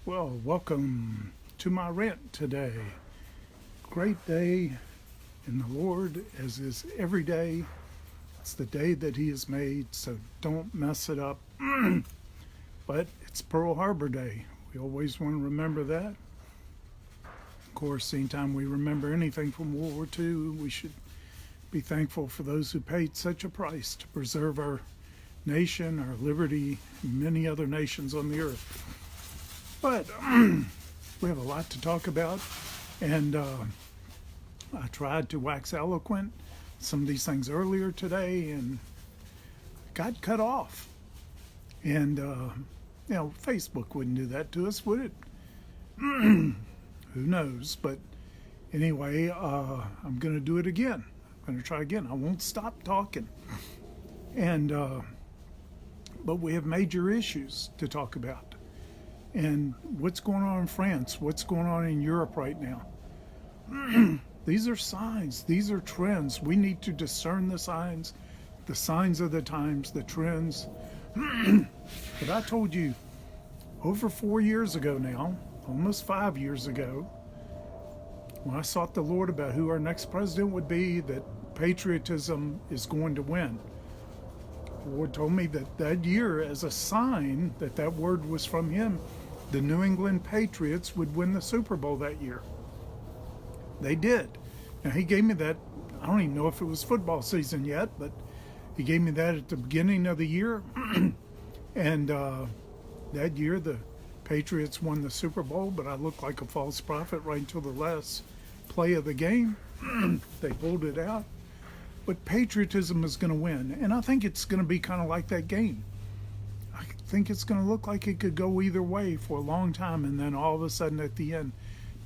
Well, welcome to my rant today. Great day in the Lord, as is every day. It's the day that He has made, so don't mess it up. But it's Pearl Harbor Day. We always want to remember that. Of course, anytime we remember anything from World War II, we should be thankful for those who paid such a price to preserve our nation, our liberty, and many other nations on the earth. But we have a lot to talk about, and I tried to wax eloquent some of these things earlier today and got cut off. And, Facebook wouldn't do that to us, would it? Who knows? But anyway, I'm going to do it again. I'm going to try again. I won't stop talking. And, but we have major issues to talk about. And what's going on in France? What's going on in Europe right now? These are signs. These are trends. We need to discern the signs of the times, the trends. But I told you over 4 years ago now, almost 5 years ago, when I sought the Lord about who our next president would be, that patriotism is going to win. The Lord told me that year, as a sign that word was from Him, the New England Patriots would win the Super Bowl that year. They did. Now, He gave me that. I don't even know if it was football season yet, but He gave me that at the beginning of the year. And that year, the Patriots won the Super Bowl, but I looked like a false prophet right until the last play of the game. They pulled it out. But patriotism is going to win. And I think it's going to be kind of like that game. I think it's going to look like it could go either way for a long time. And then all of a sudden at the end,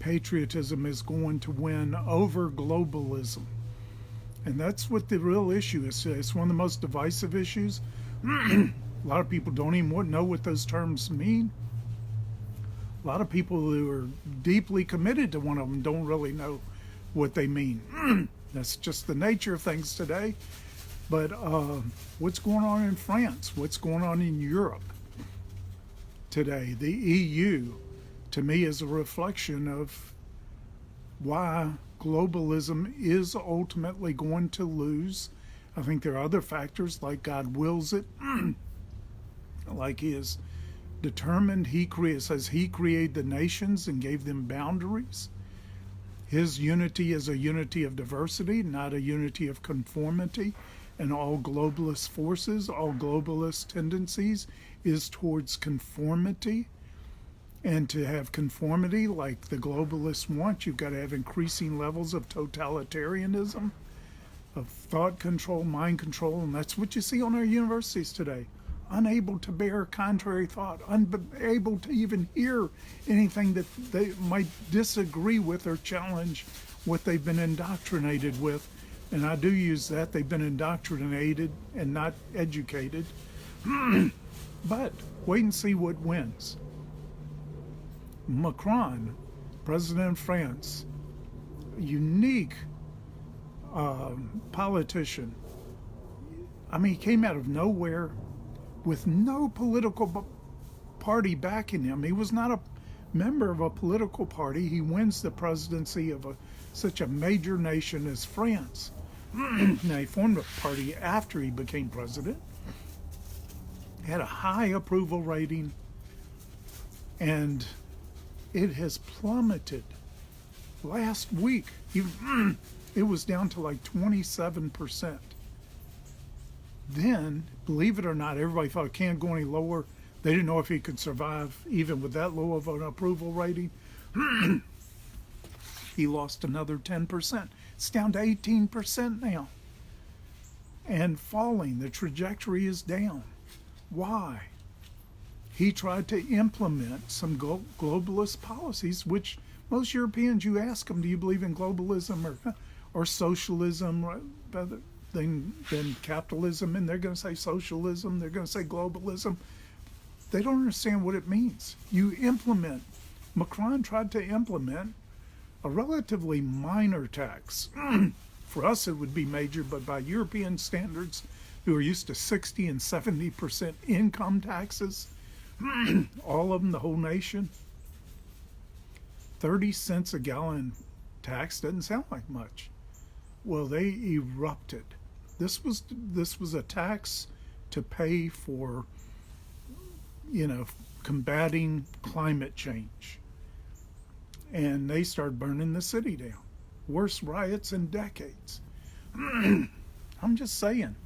patriotism is going to win over globalism. And that's what the real issue is. It's one of the most divisive issues. A lot of people don't even know what those terms mean. A lot of people who are deeply committed to one of them don't really know what they mean. That's just the nature of things today. But what's going on in France? What's going on in Europe today? The EU, to me, is a reflection of why globalism is ultimately going to lose. I think there are other factors, like God wills it, like He is determined. Says He created the nations and gave them boundaries. His unity is a unity of diversity, not a unity of conformity. And all globalist forces, all globalist tendencies is towards conformity. And to have conformity like the globalists want, you've got to have increasing levels of totalitarianism, of thought control, mind control. And that's what you see on our universities today. Unable to bear contrary thought, unable to even hear anything that they might disagree with or challenge what they've been indoctrinated with. And I do use that. They've been indoctrinated and not educated. But wait and see what wins. Macron, president of France, unique politician. I mean, he came out of nowhere with no political party backing him. He was not a member of a political party. He wins the presidency of such a major nation as France. Now, he formed a party after he became president, had a high approval rating, and it has plummeted. Last week, it was down to like 27%. Then, believe it or not, everybody thought it can't go any lower. They didn't know if he could survive even with that low of an approval rating. He lost another 10%. It's down to 18% now. And falling. The trajectory is down. Why? He tried to implement some globalist policies, which most Europeans, you ask them, do you believe in globalism or socialism rather than capitalism? And they're going to say socialism. They're going to say globalism. They don't understand what it means. Macron tried to implement a relatively minor tax. For us, it would be major, but by European standards, who are used to 60 and 70% income taxes, all of them, the whole nation, 30 cents a gallon tax doesn't sound like much. Well, they erupted. This was a tax to pay for, combating climate change. And they started burning the city down. Worst riots in decades. I'm just saying,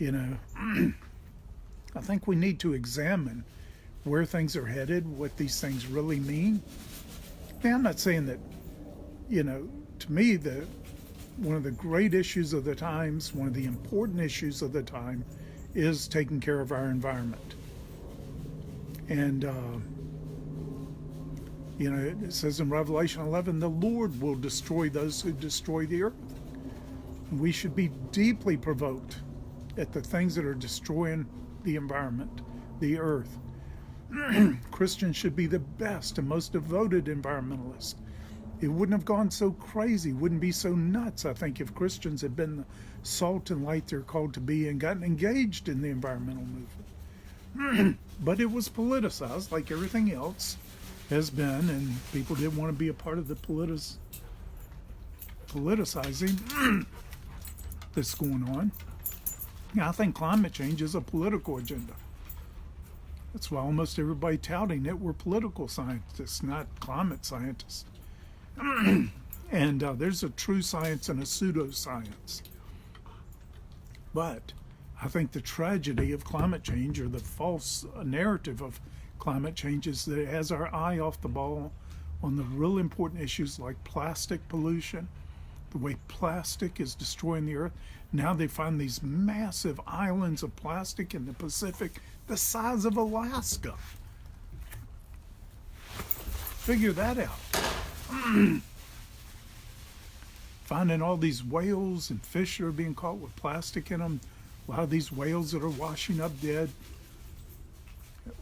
I think we need to examine where things are headed, what these things really mean. Now, I'm not saying that, to me, one of the great issues of the times, one of the important issues of the time, is taking care of our environment. And, it says in Revelation 11, the Lord will destroy those who destroy the earth. We should be deeply provoked at the things that are destroying the environment, the earth. Christians should be the best and most devoted environmentalists. It wouldn't have gone so crazy, wouldn't be so nuts, I think, if Christians had been the salt and light they're called to be and gotten engaged in the environmental movement. But it was politicized like everything else has been, and people didn't want to be a part of the politicizing that's going on. Now, I think climate change is a political agenda. That's why almost everybody touting it were political scientists, not climate scientists. And there's a true science and a pseudoscience. But I think the tragedy of climate change, or the false narrative of climate change, is that it has our eye off the ball on the real important issues like plastic pollution, the way plastic is destroying the earth. Now they find these massive islands of plastic in the Pacific, the size of Alaska. Figure that out. Finding all these whales and fish that are being caught with plastic in them. A lot of these whales that are washing up dead,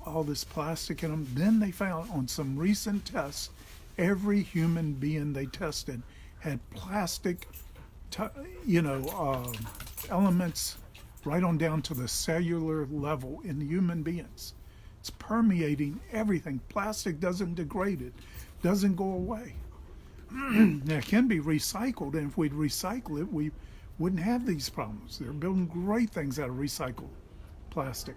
all this plastic in them. Then they found on some recent tests, every human being they tested had plastic, elements right on down to the cellular level in human beings. It's permeating everything. Plastic doesn't degrade, it doesn't go away. Now, it can be recycled, and if we'd recycle it, we wouldn't have these problems. They're building great things out of recycled plastic.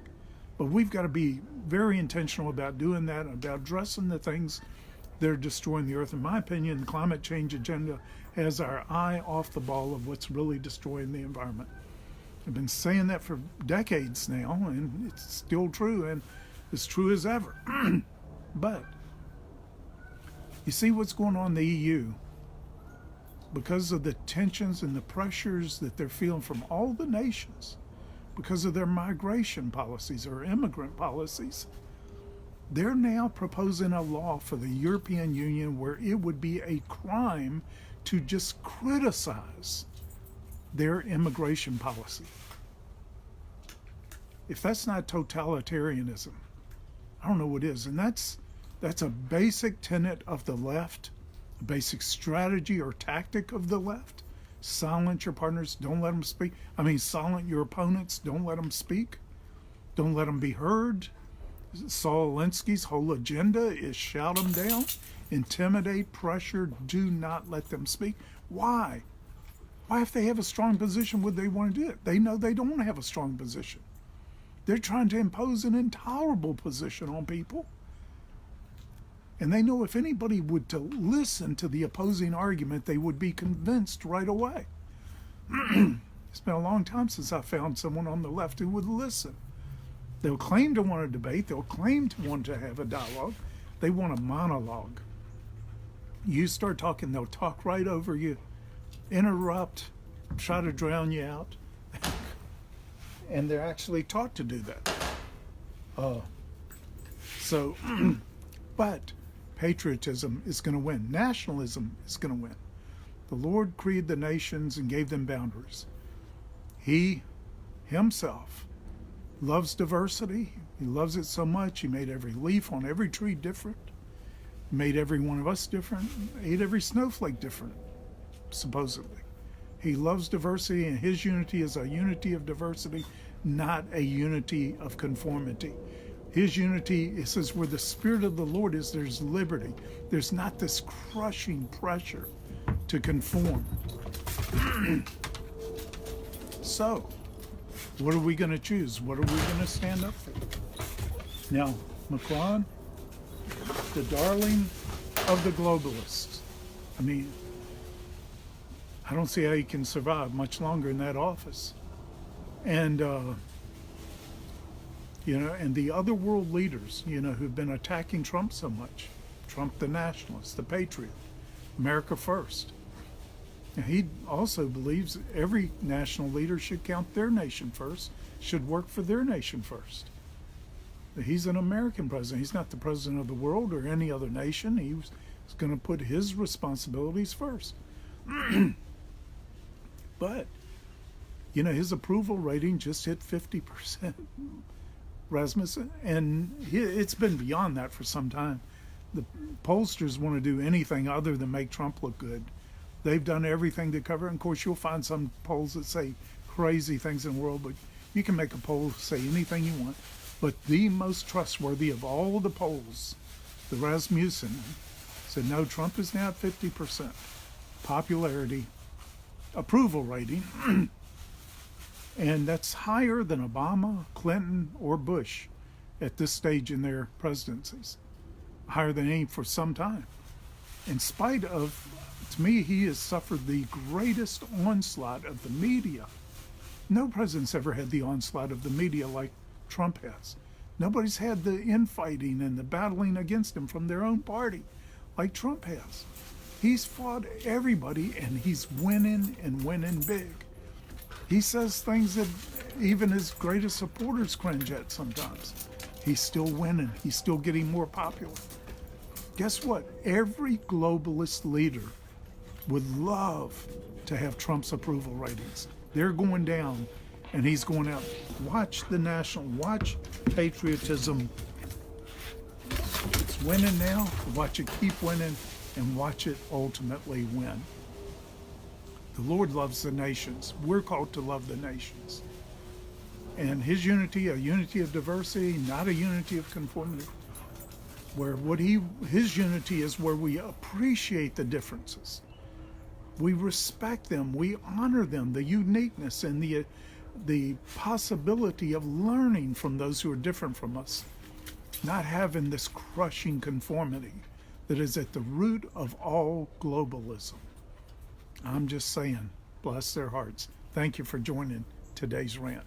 But we've got to be very intentional about doing that, about addressing the things that are destroying the earth. In my opinion, the climate change agenda has our eye off the ball of what's really destroying the environment. I've been saying that for decades now, and it's still true, and as true as ever. But you see what's going on in the EU, because of the tensions and the pressures that they're feeling from all the nations, because of their migration policies or immigrant policies, they're now proposing a law for the European Union where it would be a crime to just criticize their immigration policy. If that's not totalitarianism, I don't know what is. And that's a basic tenet of the left, a basic strategy or tactic of the left. Silence your partners, don't let them speak. Silence your opponents, don't let them speak. Don't let them be heard. Saul Alinsky's whole agenda is shout them down, intimidate, pressure, do not let them speak. Why? Why, if they have a strong position, would they want to do it? They know they don't have a strong position. They're trying to impose an intolerable position on people. And they know if anybody would to listen to the opposing argument, they would be convinced right away. It's been a long time since I found someone on the left who would listen. They'll claim to want to debate. They'll claim to want to have a dialogue. They want a monologue. You start talking, they'll talk right over you, interrupt, try to drown you out. And they're actually taught to do that. But patriotism is going to win. Nationalism is going to win. The Lord created the nations and gave them boundaries. He himself loves diversity. He loves it so much, he made every leaf on every tree different. He made every one of us different. Made every snowflake different, supposedly. He loves diversity, and his unity is a unity of diversity, not a unity of conformity. His unity, it says, where the Spirit of the Lord is, there's liberty. There's not this crushing pressure to conform. So, what are we going to choose? What are we going to stand up for? Now, Macron, the darling of the globalists. I mean, I don't see how he can survive much longer in that office. And, and the other world leaders, who've been attacking Trump so much. Trump the nationalist, the patriot, America first. And he also believes every national leader should count their nation first, should work for their nation first. He's an American president. He's not the president of the world or any other nation. He's going to put his responsibilities first. But, his approval rating just hit 50%, Rasmussen, and it's been beyond that for some time. The pollsters want to do anything other than make Trump look good. They've done everything to cover it. And of course, you'll find some polls that say crazy things in the world, but you can make a poll say anything you want. But the most trustworthy of all of the polls, the Rasmussen, said, no, Trump is now at 50% popularity, approval rating, and that's higher than Obama, Clinton, or Bush at this stage in their presidencies, higher than any for some time. In spite of, to me, he has suffered the greatest onslaught of the media. No president's ever had the onslaught of the media like Trump has. Nobody's had the infighting and the battling against him from their own party like Trump has. He's fought everybody, and he's winning and winning big. He says things that even his greatest supporters cringe at sometimes. He's still winning. He's still getting more popular. Guess what? Every globalist leader would love to have Trump's approval ratings. They're going down, and he's going out. Watch patriotism. It's winning now. Watch it keep winning, and watch it ultimately win. The Lord loves the nations. We're called to love the nations. And his unity, a unity of diversity, not a unity of conformity. Where his unity is where we appreciate the differences. We respect them. We honor them, the uniqueness and the possibility of learning from those who are different from us. Not having this crushing conformity that is at the root of all globalism. I'm just saying, bless their hearts. Thank you for joining today's rant.